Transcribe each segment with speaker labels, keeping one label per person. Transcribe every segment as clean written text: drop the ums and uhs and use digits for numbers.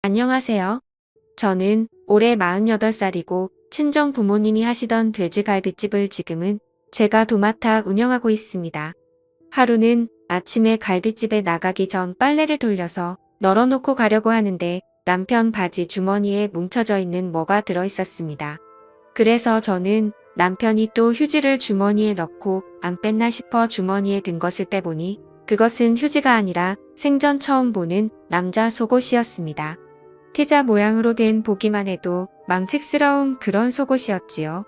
Speaker 1: 안녕하세요. 저는 올해 48살이고 친정 부모님이 하시던 돼지갈비집을 지금은 제가 도맡아 운영하고 있습니다. 하루는 아침에 갈비집에 나가기 전 빨래를 돌려서 널어놓고 가려고 하는데 남편 바지 주머니에 뭉쳐져 있는 뭐가 들어 있었습니다. 그래서 저는 남편이 또 휴지를 주머니에 넣고 안 뺐나 싶어 주머니에 든 것을 빼보니 그것은 휴지가 아니라 생전 처음 보는 남자 속옷이었습니다. 티자 모양으로 된 보기만 해도 망측스러운 그런 속옷이었지요.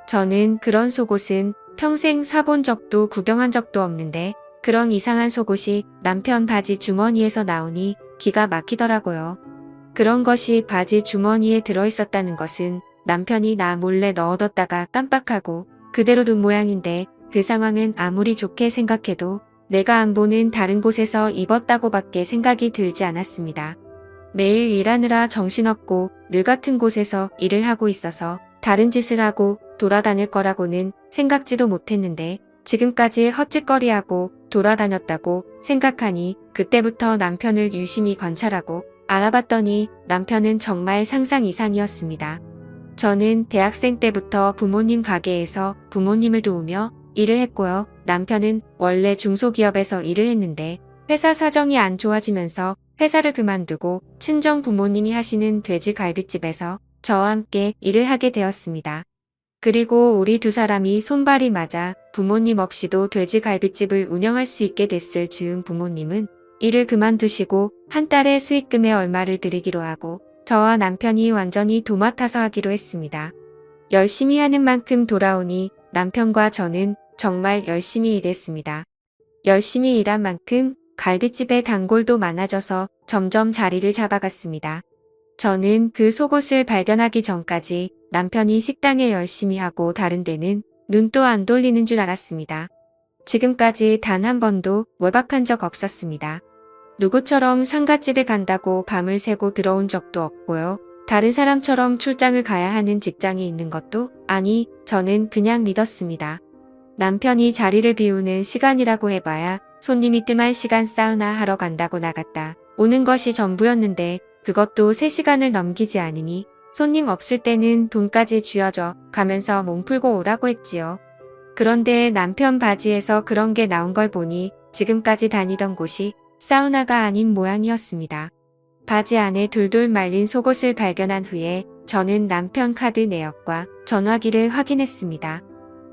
Speaker 1: 저는 그런 속옷은 평생 사본 적도 구경한 적도 없는데 그런 이상한 속옷이 남편 바지 주머니에서 나오니 기가 막히더라고요. 그런 것이 바지 주머니에 들어있었다는 것은 남편이 나 몰래 넣어뒀다가 깜빡하고 그대로 둔 모양인데 그 상황은 아무리 좋게 생각해도 내가 안 보는 다른 곳에서 입었다고밖에 생각이 들지 않았습니다. 매일 일하느라 정신없고 늘 같은 곳에서 일을 하고 있어서 다른 짓을 하고 돌아다닐 거라고는 생각지도 못했는데 지금까지 헛짓거리하고 돌아다녔다고 생각하니 그때부터 남편을 유심히 관찰하고 알아봤더니 남편은 정말 상상 이상이었습니다. 저는 대학생 때부터 부모님 가게에서 부모님을 도우며 일을 했고요. 남편은 원래 중소기업에서 일을 했는데 회사 사정이 안 좋아지면서 회사를 그만두고 친정 부모님이 하시는 돼지갈비집에서 저와 함께 일을 하게 되었습니다. 그리고 우리 두 사람이 손발이 맞아 부모님 없이도 돼지갈비집을 운영할 수 있게 됐을 즈음 부모님은 일을 그만두시고 한 달에 수익금에 얼마를 드리기로 하고 저와 남편이 완전히 도맡아서 하기로 했습니다. 열심히 하는 만큼 돌아오니 남편과 저는 정말 열심히 일했습니다. 열심히 일한 만큼 갈비집의 단골도 많아져서 점점 자리를 잡아갔습니다. 저는 그 속옷을 발견하기 전까지 남편이 식당에 열심히 하고 다른 데는 눈도 안 돌리는 줄 알았습니다. 지금까지 단 한 번도 외박한 적 없었습니다. 누구처럼 상갓집에 간다고 밤을 새고 들어온 적도 없고요. 다른 사람처럼 출장을 가야 하는 직장이 있는 것도 아니, 저는 그냥 믿었습니다. 남편이 자리를 비우는 시간이라고 해봐야 손님이 뜸한 시간 사우나 하러 간다고 나갔다 오는 것이 전부였는데 그것도 3시간을 넘기지 않으니 손님 없을 때는 돈까지 쥐어줘 가면서 몸 풀고 오라고 했지요. 그런데 남편 바지에서 그런 게 나온 걸 보니 지금까지 다니던 곳이 사우나가 아닌 모양이었습니다. 바지 안에 둘둘 말린 속옷을 발견한 후에 저는 남편 카드 내역과 전화기를 확인했습니다.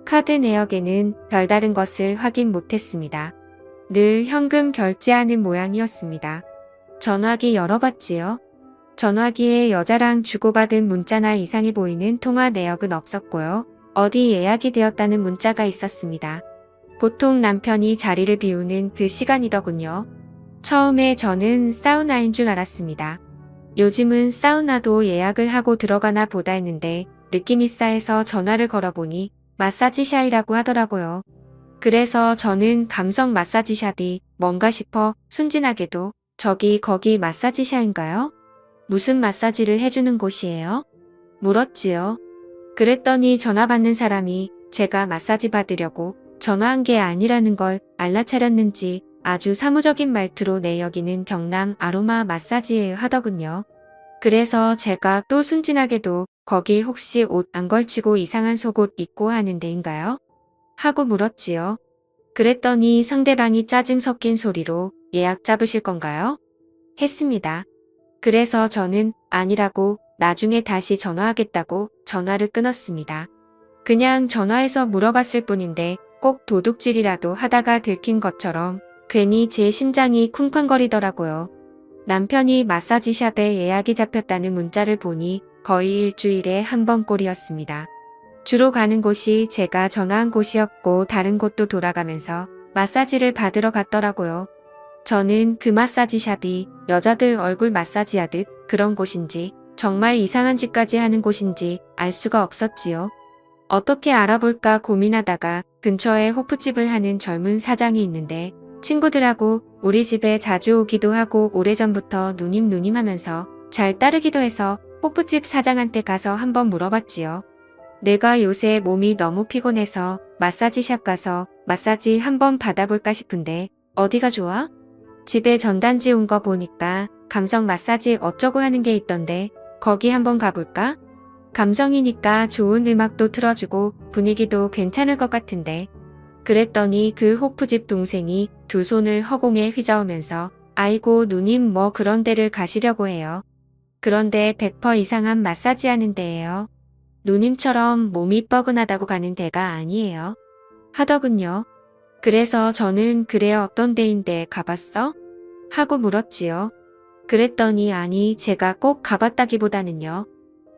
Speaker 1: 카드 내역에는 별다른 것을 확인 못했습니다. 늘 현금 결제하는 모양이었습니다. 전화기 열어봤지요. 전화기에 여자랑 주고받은 문자나 이상해 보이는 통화 내역은 없었고요. 어디 예약이 되었다는 문자가 있었습니다. 보통 남편이 자리를 비우는 그 시간이더군요. 처음에 저는 사우나인 줄 알았습니다. 요즘은 사우나도 예약을 하고 들어가나 보다 했는데 느낌이 싸해서 전화를 걸어보니 마사지샵이라고 하더라고요. 그래서 저는 감성 마사지샵이 뭔가 싶어 순진하게도 저기 거기 마사지샵인가요? 무슨 마사지를 해주는 곳이에요? 물었지요. 그랬더니 전화 받는 사람이 제가 마사지 받으려고 전화한 게 아니라는 걸 알라차렸는지 아주 사무적인 말투로 네 여기는 경남 아로마 마사지예요 하더군요. 그래서 제가 또 순진하게도 거기 혹시 옷 안 걸치고 이상한 속옷 입고 하는 데인가요? 하고 물었지요. 그랬더니 상대방이 짜증 섞인 소리로 예약 잡으실 건가요? 했습니다. 그래서 저는 아니라고 나중에 다시 전화하겠다고 전화를 끊었습니다. 그냥 전화해서 물어봤을 뿐인데 꼭 도둑질이라도 하다가 들킨 것처럼 괜히 제 심장이 쿵쾅거리더라고요. 남편이 마사지샵에 예약이 잡혔다는 문자를 보니 거의 일주일에 한 번 꼴이었습니다. 주로 가는 곳이 제가 전화한 곳이었고 다른 곳도 돌아가면서 마사지를 받으러 갔더라고요. 저는 그 마사지샵이 여자들 얼굴 마사지하듯 그런 곳인지 정말 이상한 짓까지 하는 곳인지 알 수가 없었지요. 어떻게 알아볼까 고민하다가 근처에 호프집을 하는 젊은 사장이 있는데 친구들하고 우리 집에 자주 오기도 하고 오래전부터 누님 하면서 잘 따르기도 해서 호프집 사장한테 가서 한번 물어봤지요. 내가 요새 몸이 너무 피곤해서 마사지샵 가서 마사지 한번 받아볼까 싶은데 어디가 좋아? 집에 전단지 온 거 보니까 감성 마사지 어쩌고 하는 게 있던데 거기 한번 가볼까? 감성이니까 좋은 음악도 틀어주고 분위기도 괜찮을 것 같은데. 그랬더니 그 호프집 동생이 두 손을 허공에 휘저으면서 아이고 누님 뭐 그런 데를 가시려고 해요. 그런데 100% 이상한 마사지 하는 데예요. 누님처럼 몸이 뻐근하다고 가는 데가 아니에요. 하더군요. 그래서 저는 그래 어떤 데인데 가봤어? 하고 물었지요. 그랬더니 아니 제가 꼭 가봤다기보다는요.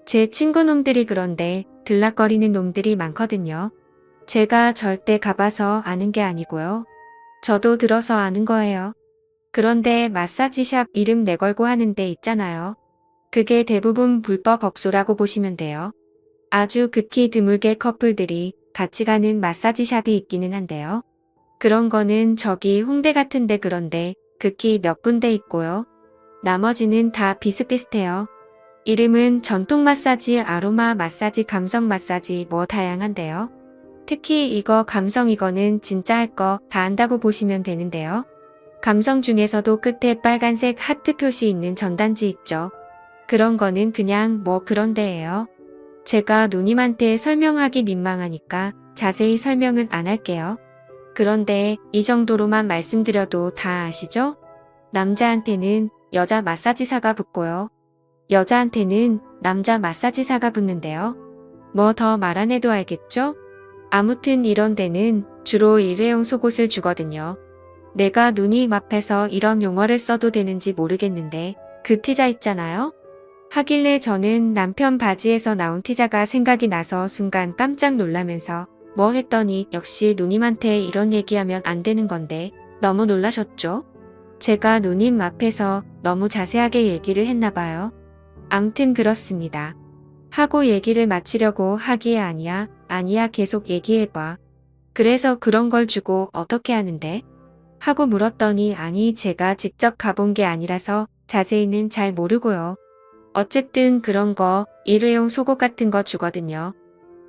Speaker 1: 제 친구 놈들이 그런데 들락거리는 놈들이 많거든요. 제가 절대 가봐서 아는 게 아니고요. 저도 들어서 아는 거예요. 그런데 마사지샵 이름 내걸고 하는 데 있잖아요. 그게 대부분 불법 업소라고 보시면 돼요. 아주 극히 드물게 커플들이 같이 가는 마사지샵이 있기는 한데요. 그런 거는 저기 홍대 같은데 그런데 극히 몇 군데 있고요. 나머지는 다 비슷비슷해요. 이름은 전통 마사지, 아로마 마사지, 감성 마사지 뭐 다양한데요. 특히 이거 감성 이거는 진짜 할 거 다 한다고 보시면 되는데요. 감성 중에서도 끝에 빨간색 하트 표시 있는 전단지 있죠. 그런 거는 그냥 뭐 그런 데예요. 제가 누님한테 설명하기 민망하니까 자세히 설명은 안 할게요. 그런데 이 정도로만 말씀드려도 다 아시죠? 남자한테는 여자 마사지사가 붙고요. 여자한테는 남자 마사지사가 붙는데요. 뭐 더 말 안 해도 알겠죠? 아무튼 이런 데는 주로 일회용 속옷을 주거든요. 내가 누님 앞에서 이런 용어를 써도 되는지 모르겠는데 그 티자 있잖아요? 하길래 저는 남편 바지에서 나온 티자가 생각이 나서 순간 깜짝 놀라면서 뭐 했더니 역시 누님한테 이런 얘기하면 안 되는 건데 너무 놀라셨죠? 제가 누님 앞에서 너무 자세하게 얘기를 했나 봐요. 암튼 그렇습니다. 하고 얘기를 마치려고 하기에 아니야 계속 얘기해봐. 그래서 그런 걸 주고 어떻게 하는데? 하고 물었더니 아니 제가 직접 가본 게 아니라서 자세히는 잘 모르고요. 어쨌든 그런 거 일회용 속옷 같은 거 주거든요.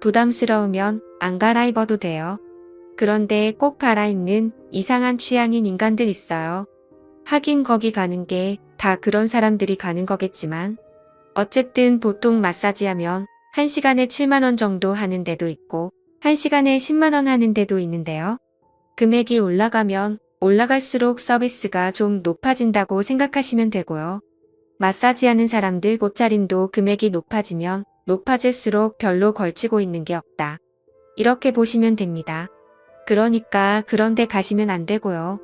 Speaker 1: 부담스러우면 안 갈아입어도 돼요. 그런데 꼭 갈아입는 이상한 취향인 인간들 있어요. 하긴 거기 가는 게 다 그런 사람들이 가는 거겠지만 어쨌든 보통 마사지 하면 1시간에 7만원 정도 하는 데도 있고 1시간에 10만원 하는 데도 있는데요. 금액이 올라가면 올라갈수록 서비스가 좀 높아진다고 생각하시면 되고요. 마사지 하는 사람들 옷차림도 금액이 높아지면 높아질수록 별로 걸치고 있는 게 없다. 이렇게 보시면 됩니다. 그러니까 그런 데 가시면 안 되고요.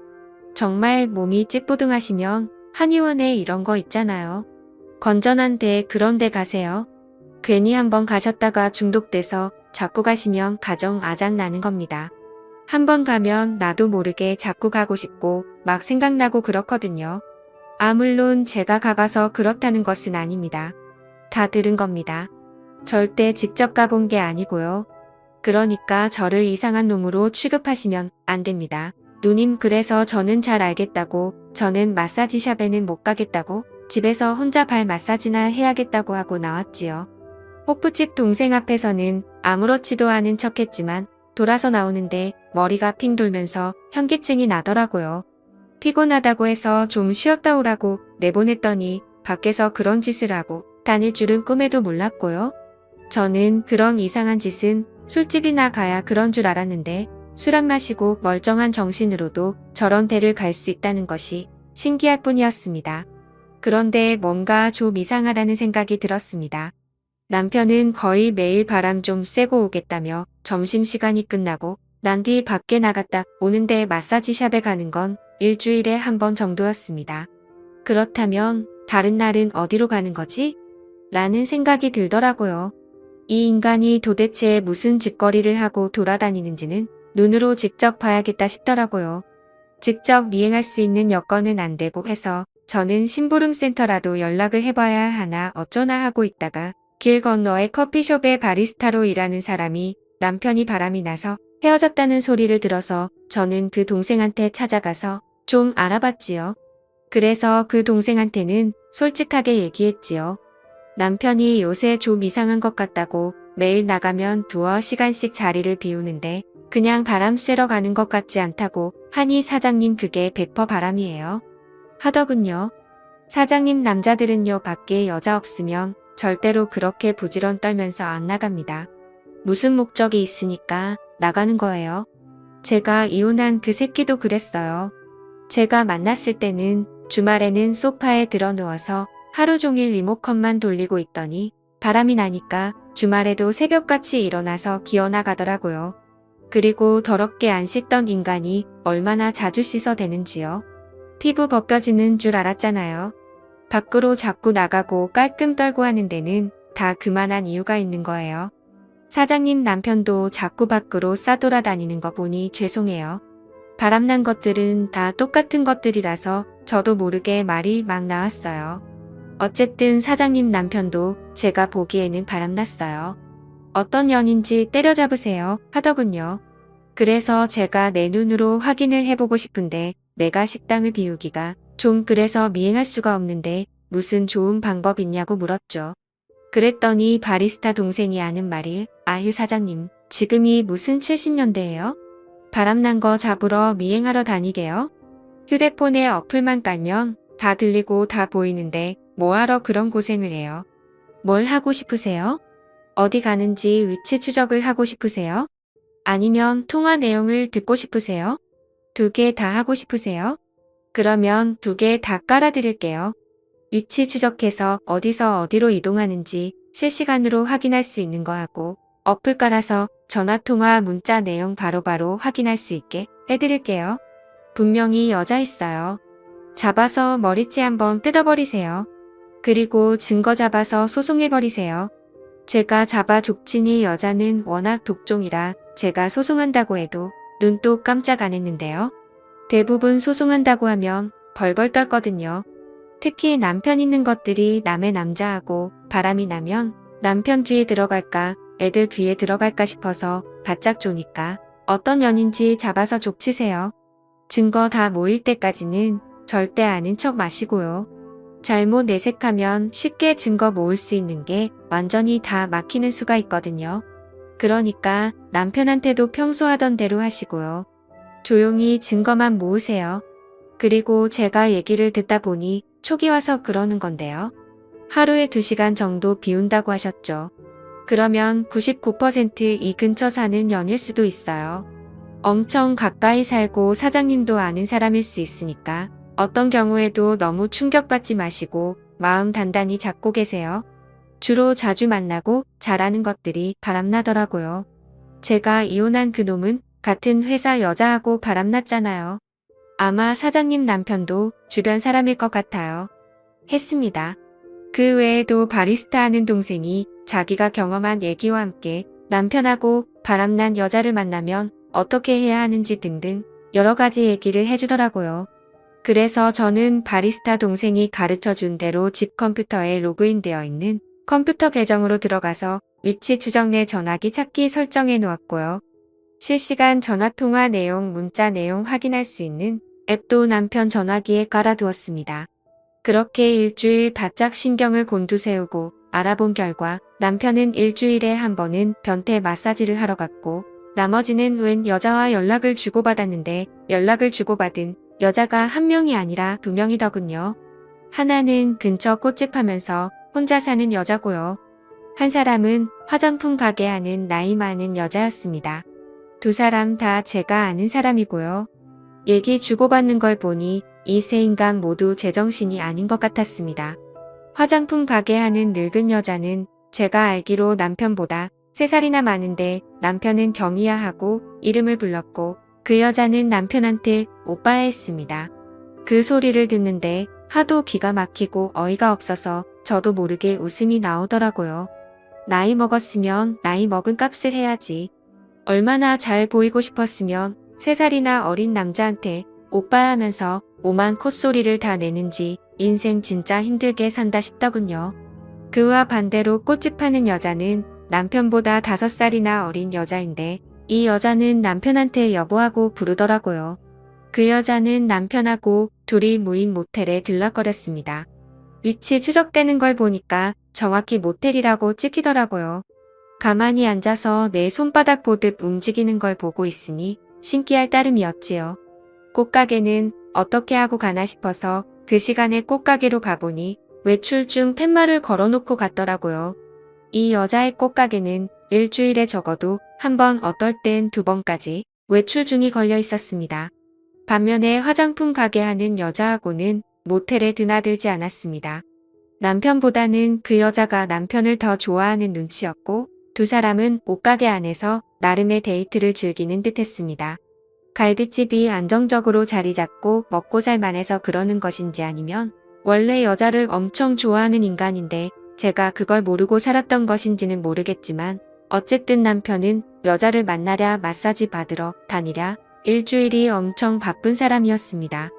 Speaker 1: 정말 몸이 찌뿌둥하시면 한의원에 이런 거 있잖아요. 건전한 데 그런 데 가세요. 괜히 한번 가셨다가 중독돼서 자꾸 가시면 가정 아작 나는 겁니다. 한번 가면 나도 모르게 자꾸 가고 싶고 막 생각나고 그렇거든요. 물론 제가 가봐서 그렇다는 것은 아닙니다. 다 들은 겁니다. 절대 직접 가본 게 아니고요. 그러니까 저를 이상한 놈으로 취급하시면 안 됩니다. 누님 그래서 저는 잘 알겠다고 저는 마사지샵에는 못 가겠다고 집에서 혼자 발 마사지나 해야겠다고 하고 나왔지요. 호프집 동생 앞에서는 아무렇지도 않은 척했지만 돌아서 나오는데 머리가 핑 돌면서 현기증이 나더라고요. 피곤하다고 해서 좀 쉬었다 오라고 내보냈더니 밖에서 그런 짓을 하고 다닐 줄은 꿈에도 몰랐고요. 저는 그런 이상한 짓은 술집이나 가야 그런 줄 알았는데 술 안 마시고 멀쩡한 정신으로도 저런 데를 갈 수 있다는 것이 신기할 뿐이었습니다. 그런데 뭔가 좀 이상하다는 생각이 들었습니다. 남편은 거의 매일 바람 좀 쐬고 오겠다며 점심시간이 끝나고 난 뒤 밖에 나갔다 오는데 마사지샵에 가는 건 일주일에 한 번 정도였습니다. 그렇다면 다른 날은 어디로 가는 거지? 라는 생각이 들더라고요. 이 인간이 도대체 무슨 짓거리를 하고 돌아다니는지는 눈으로 직접 봐야겠다 싶더라고요. 직접 미행할 수 있는 여건은 안 되고 해서 저는 심부름센터라도 연락을 해봐야 하나 어쩌나 하고 있다가 길 건너의 커피숍의 바리스타로 일하는 사람이 남편이 바람이 나서 헤어졌다는 소리를 들어서 저는 그 동생한테 찾아가서 좀 알아봤지요. 그래서 그 동생한테는 솔직하게 얘기했지요. 남편이 요새 좀 이상한 것 같다고 매일 나가면 두어 시간씩 자리를 비우는데 그냥 바람 쐬러 가는 것 같지 않다고 하니 사장님 그게 100% 바람이에요. 하더군요. 사장님 남자들은요 밖에 여자 없으면 절대로 그렇게 부지런 떨면서 안 나갑니다. 무슨 목적이 있으니까 나가는 거예요. 제가 이혼한 그 새끼도 그랬어요. 제가 만났을 때는 주말에는 소파에 들어 누워서 하루 종일 리모컨만 돌리고 있더니 바람이 나니까 주말에도 새벽같이 일어나서 기어나가더라고요. 그리고 더럽게 안 씻던 인간이 얼마나 자주 씻어대는지요. 피부 벗겨지는 줄 알았잖아요. 밖으로 자꾸 나가고 깔끔 떨고 하는 데는 다 그만한 이유가 있는 거예요. 사장님 남편도 자꾸 밖으로 싸돌아다니는 거 보니 죄송해요. 바람난 것들은 다 똑같은 것들이라서 저도 모르게 말이 막 나왔어요. 어쨌든 사장님 남편도 제가 보기에는 바람났어요. 어떤 년인지 때려잡으세요 하더군요. 그래서 제가 내 눈으로 확인을 해보고 싶은데 내가 식당을 비우기가 좀 그래서 미행할 수가 없는데 무슨 좋은 방법 있냐고 물었죠. 그랬더니 바리스타 동생이 하는 말이 아휴 사장님 지금이 무슨 70년대예요? 바람난 거 잡으러 미행하러 다니게요? 휴대폰에 어플만 깔면 다 들리고 다 보이는데 뭐하러 그런 고생을 해요? 뭘 하고 싶으세요? 어디 가는지 위치 추적을 하고 싶으세요? 아니면 통화 내용을 듣고 싶으세요? 두 개 다 하고 싶으세요? 그러면 두 개 다 깔아드릴게요. 위치 추적해서 어디서 어디로 이동하는지 실시간으로 확인할 수 있는 거 하고 어플 깔아서 전화통화 문자 내용 바로바로 확인할 수 있게 해드릴게요. 분명히 여자 있어요. 잡아서 머리채 한번 뜯어버리세요. 그리고 증거 잡아서 소송해버리세요. 제가 잡아 족치니 여자는 워낙 독종이라 제가 소송한다고 해도 눈도 깜짝 안 했는데요. 대부분 소송한다고 하면 벌벌 떨거든요. 특히 남편 있는 것들이 남의 남자하고 바람이 나면 남편 뒤에 들어갈까 애들 뒤에 들어갈까 싶어서 바짝 조니까 어떤 년인지 잡아서 족치세요. 증거 다 모일 때까지는 절대 아는 척 마시고요. 잘못 내색하면 쉽게 증거 모을 수 있는 게 완전히 다 막히는 수가 있거든요. 그러니까 남편한테도 평소 하던 대로 하시고요. 조용히 증거만 모으세요. 그리고 제가 얘기를 듣다 보니 촉이 와서 그러는 건데요. 하루에 2시간 정도 비운다고 하셨죠. 그러면 99%이 근처 사는 년일 수도 있어요. 엄청 가까이 살고 사장님도 아는 사람일 수 있으니까 어떤 경우에도 너무 충격받지 마시고 마음 단단히 잡고 계세요. 주로 자주 만나고 잘하는 것들이 바람나더라고요. 제가 이혼한 그놈은 같은 회사 여자하고 바람났잖아요. 아마 사장님 남편도 주변 사람일 것 같아요. 했습니다. 그 외에도 바리스타 하는 동생이 자기가 경험한 얘기와 함께 남편하고 바람난 여자를 만나면 어떻게 해야 하는지 등등 여러 가지 얘기를 해주더라고요. 그래서 저는 바리스타 동생이 가르쳐준 대로 집 컴퓨터에 로그인되어 있는 컴퓨터 계정으로 들어가서 위치 추적 내 전화기 찾기 설정해 놓았고요. 실시간 전화통화 내용, 문자 내용 확인할 수 있는 앱도 남편 전화기에 깔아두었습니다. 그렇게 일주일 바짝 신경을 곤두세우고 알아본 결과 남편은 일주일에 한 번은 변태 마사지를 하러 갔고 나머지는 웬 여자와 연락을 주고받았는데 연락을 주고받은 여자가 한 명이 아니라 2명이더군요. 하나는 근처 꽃집 하면서 혼자 사는 여자고요. 한 사람은 화장품 가게 하는 나이 많은 여자였습니다. 2사람 다 제가 아는 사람이고요. 얘기 주고받는 걸 보니 이 세 인간 모두 제정신이 아닌 것 같았습니다. 화장품 가게 하는 늙은 여자는 제가 알기로 남편보다 3살이나 많은데 남편은 경희야 하고 이름을 불렀고 그 여자는 남편한테 오빠야 했습니다. 그 소리를 듣는데 하도 기가 막히고 어이가 없어서 저도 모르게 웃음이 나오더라고요. 나이 먹었으면 나이 먹은 값을 해야지. 얼마나 잘 보이고 싶었으면 3살이나 어린 남자한테 오빠야 하면서 오만 콧소리를 다 내는지 인생 진짜 힘들게 산다 싶더군요. 그와 반대로 꽃집 파는 여자는 남편보다 5살이나 어린 여자인데 이 여자는 남편한테 여보하고 부르더라고요. 그 여자는 남편하고 둘이 모인 모텔에 들락거렸습니다. 위치 추적되는 걸 보니까 정확히 모텔이라고 찍히더라고요. 가만히 앉아서 내 손바닥 보듯 움직이는 걸 보고 있으니 신기할 따름이었지요. 꽃가게는 어떻게 하고 가나 싶어서 그 시간에 꽃가게로 가보니 외출 중 팻말을 걸어놓고 갔더라고요. 이 여자의 꽃가게는 일주일에 적어도 한 번, 어떨 땐 두 번까지 외출 중이 걸려 있었습니다. 반면에 화장품 가게 하는 여자하고는 모텔에 드나들지 않았습니다. 남편보다는 그 여자가 남편을 더 좋아하는 눈치였고 두 사람은 옷가게 안에서 나름의 데이트를 즐기는 듯했습니다. 갈비집이 안정적으로 자리 잡고 먹고 살만해서 그러는 것인지 아니면 원래 여자를 엄청 좋아하는 인간인데 제가 그걸 모르고 살았던 것인지는 모르겠지만 어쨌든 남편은 여자를 만나랴 마사지 받으러 다니랴 일주일이 엄청 바쁜 사람이었습니다.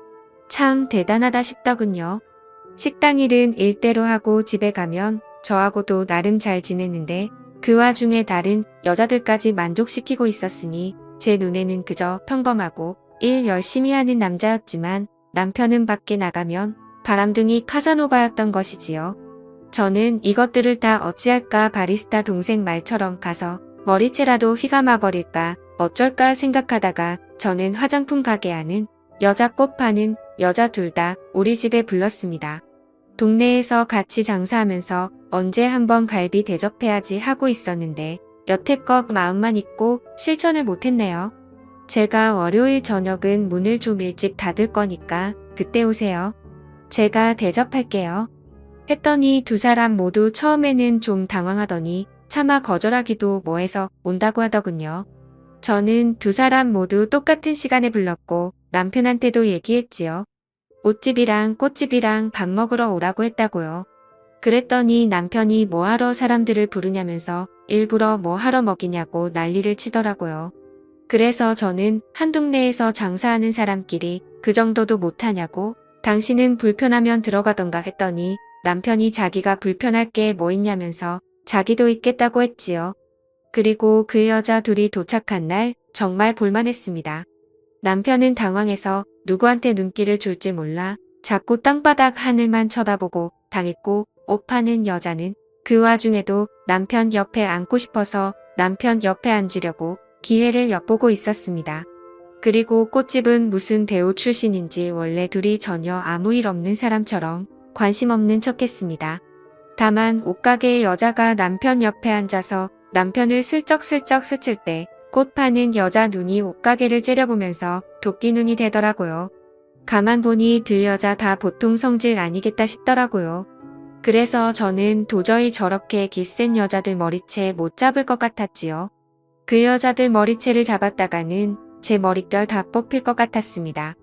Speaker 1: 참 대단하다 싶더군요. 식당 일은 일대로 하고 집에 가면 저하고도 나름 잘 지냈는데 그 와중에 다른 여자들까지 만족시키고 있었으니 제 눈에는 그저 평범하고 일 열심히 하는 남자였지만 남편은 밖에 나가면 바람둥이 카사노바였던 것이지요. 저는 이것들을 다 어찌할까 바리스타 동생 말처럼 가서 머리채라도 휘감아 버릴까 어쩔까 생각하다가 저는 화장품 가게 하는 여자 꽃 파는 여자 둘 다 우리 집에 불렀습니다. 동네에서 같이 장사하면서 언제 한번 갈비 대접해야지 하고 있었는데 여태껏 마음만 있고 실천을 못했네요. 제가 월요일 저녁은 문을 좀 일찍 닫을 거니까 그때 오세요. 제가 대접할게요. 했더니 두 사람 모두 처음에는 좀 당황하더니 차마 거절하기도 뭐해서 온다고 하더군요. 저는 두 사람 모두 똑같은 시간에 불렀고 남편한테도 얘기했지요. 옷집이랑 꽃집이랑 밥 먹으러 오라고 했다고요. 그랬더니 남편이 뭐하러 사람들을 부르냐면서 일부러 뭐하러 먹이냐고 난리를 치더라고요. 그래서 저는 한 동네에서 장사하는 사람끼리 그 정도도 못하냐고 당신은 불편하면 들어가던가 했더니 남편이 자기가 불편할 게 뭐 있냐면서 자기도 있겠다고 했지요. 그리고 그 여자 둘이 도착한 날 정말 볼만했습니다. 남편은 당황해서 누구한테 눈길을 줄지 몰라 자꾸 땅바닥 하늘만 쳐다보고 당했고 옷 파는 여자는 그 와중에도 남편 옆에 앉고 싶어서 남편 옆에 앉으려고 기회를 엿보고 있었습니다. 그리고 꽃집은 무슨 배우 출신인지 원래 둘이 전혀 아무 일 없는 사람처럼 관심 없는 척했습니다. 다만 옷가게의 여자가 남편 옆에 앉아서 남편을 슬쩍슬쩍 스칠 때 꽃 파는 여자 눈이 옷가게를 째려보면서 도끼 눈이 되더라고요. 가만 보니 두 여자 다 보통 성질 아니겠다 싶더라고요. 그래서 저는 도저히 저렇게 기센 여자들 머리채 못 잡을 것 같았지요. 그 여자들 머리채를 잡았다가는 제 머릿결 다 뽑힐 것 같았습니다.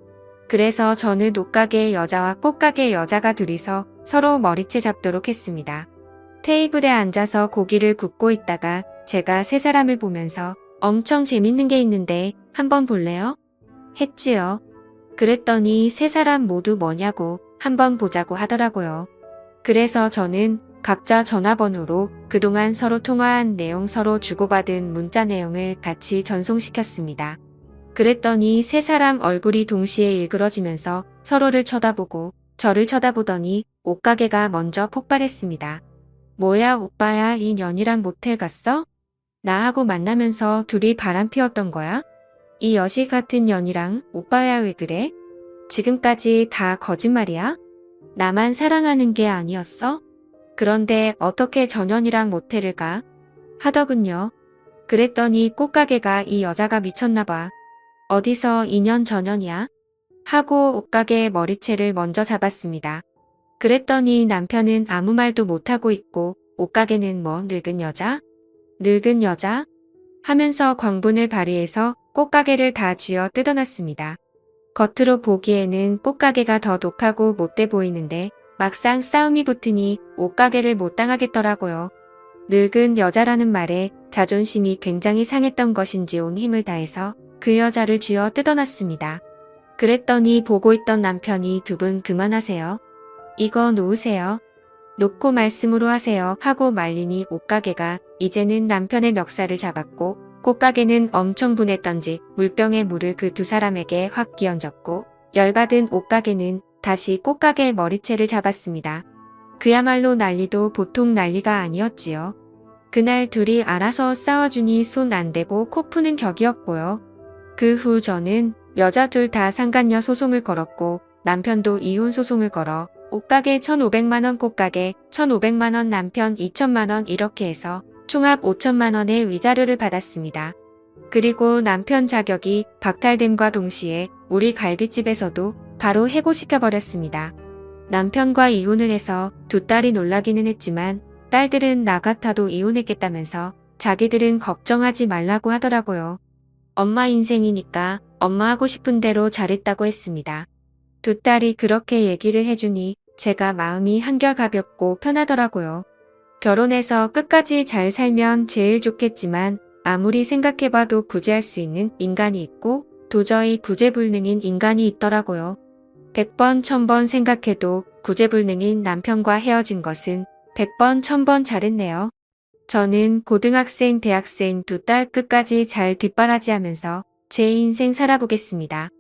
Speaker 1: 그래서 저는 옷가게의 여자와 꽃가게의 여자가 둘이서 서로 머리채 잡도록 했습니다. 테이블에 앉아서 고기를 굽고 있다가 제가 세 사람을 보면서 엄청 재밌는 게 있는데 한번 볼래요? 했지요. 그랬더니 세 사람 모두 뭐냐고 한번 보자고 하더라고요. 그래서 저는 각자 전화번호로 그동안 서로 통화한 내용 서로 주고받은 문자 내용을 같이 전송시켰습니다. 그랬더니 세 사람 얼굴이 동시에 일그러지면서 서로를 쳐다보고 저를 쳐다보더니 옷가게가 먼저 폭발했습니다. 뭐야 오빠야 이 년이랑 모텔 갔어? 나하고 만나면서 둘이 바람 피웠던 거야? 이 여시 같은 년이랑 오빠야 왜 그래? 지금까지 다 거짓말이야? 나만 사랑하는 게 아니었어? 그런데 어떻게 저 년이랑 모텔을 가? 하더군요. 그랬더니 꽃가게가 이 여자가 미쳤나 봐. 어디서 2년 전년이야? 하고 옷가게의 머리채를 먼저 잡았습니다. 그랬더니 남편은 아무 말도 못하고 있고 옷가게는 뭐 늙은 여자? 늙은 여자? 하면서 광분을 발휘해서 꽃가게를 다 쥐어 뜯어놨습니다. 겉으로 보기에는 꽃가게가 더 독하고 못돼 보이는데 막상 싸움이 붙으니 옷가게를 못 당하겠더라고요. 늙은 여자라는 말에 자존심이 굉장히 상했던 것인지 온 힘을 다해서 그 여자를 쥐어 뜯어놨습니다. 그랬더니 보고 있던 남편이 두 분 그만하세요. 이거 놓으세요. 놓고 말씀으로 하세요 하고 말리니 옷가게가 이제는 남편의 멱살을 잡았고 꽃가게는 엄청 분했던지 물병에 물을 그 두 사람에게 확 끼얹었고 열받은 옷가게는 다시 꽃가게의 머리채를 잡았습니다. 그야말로 난리도 보통 난리가 아니었지요. 그날 둘이 알아서 싸워주니 손 안 대고 코 푸는 격이었고요. 그 후 저는 여자 둘 다 상간녀 소송을 걸었고 남편도 이혼 소송을 걸어 옷가게 1,500만 원, 꽃가게 1,500만 원, 남편 2천만 원 이렇게 해서 총합 5천만 원의 위자료를 받았습니다. 그리고 남편 자격이 박탈됨과 동시에 우리 갈비집에서도 바로 해고시켜버렸습니다. 남편과 이혼을 해서 두 딸이 놀라기는 했지만 딸들은 나 같아도 이혼했겠다면서 자기들은 걱정하지 말라고 하더라고요. 엄마 인생이니까 엄마 하고 싶은 대로 잘했다고 했습니다. 두 딸이 그렇게 얘기를 해주니 제가 마음이 한결 가볍고 편하더라고요. 결혼해서 끝까지 잘 살면 제일 좋겠지만 아무리 생각해봐도 구제할 수 있는 인간이 있고 도저히 구제불능인 인간이 있더라고요. 100번, 1000번 생각해도 구제불능인 남편과 헤어진 것은 100번, 1000번 잘했네요. 저는 고등학생, 대학생 두 딸 끝까지 잘 뒷바라지하면서 제 인생 살아보겠습니다.